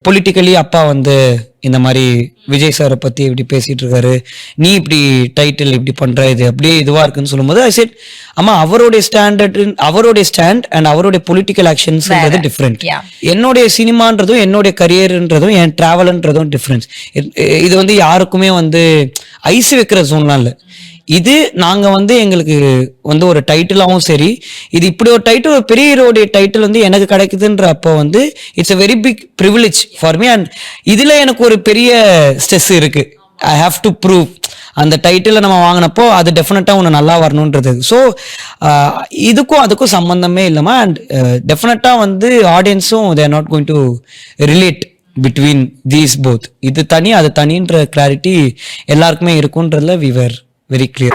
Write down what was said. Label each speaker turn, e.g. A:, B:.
A: Politically அப்பா வந்து இந்த மாதிரி விஜய் சாரை பத்தி இப்படி பேசிட்டு இருக்காரு, நீ இப்படி டைட்டில் இப்படி பண்ற, இது அப்படியே இதுவா இருக்குன்னு சொல்லும்போது ஐ செட் அம்மா அவருடைய ஸ்டாண்ட் அண்ட் அவருடைய பொலிட்டிக்கல் ஆக்ஷன்ஸ்ன்றது டிஃப்ரெண்ட். என்னுடைய சினிமான்றதும் என்னுடைய கரியர்ன்றதும் என் டிராவல்ன்றதும் டிஃப்ரென்ஸ். இது வந்து யாருக்குமே வந்து ஐஸ் வைக்கிற ஜோன்லாம் இல்லை. இது நாங்க வந்து எங்களுக்கு வந்து ஒரு டைட்டிலாவும் சரி, இது இப்படி ஒரு டைட்டில், ஒரு பெரிய ஹீரோடைய டைட்டில் வந்து எனக்கு கிடைக்குதுன்ற அப்போ வந்து it's a very big privilege for me. And இதுல எனக்கு ஒரு பெரிய ஸ்ட்ரெஸ் இருக்கு. ஐ ஹாவ் டு ப்ரூவ் அந்த டைட்டிலை நம்ம வாங்கினப்போ அது டெஃபினட்டா ஒன்று நல்லா வரணுன்றது. ஸோ இதுக்கும் அதுக்கும் சம்பந்தமே இல்லாம அண்ட் டெஃபினட்டா வந்து ஆடியன்ஸும் they are not going to relate between these both. இது தனி அது தனின்ற கிளாரிட்டி எல்லாருக்குமே இருக்குன்றதுல வி வர் very clear.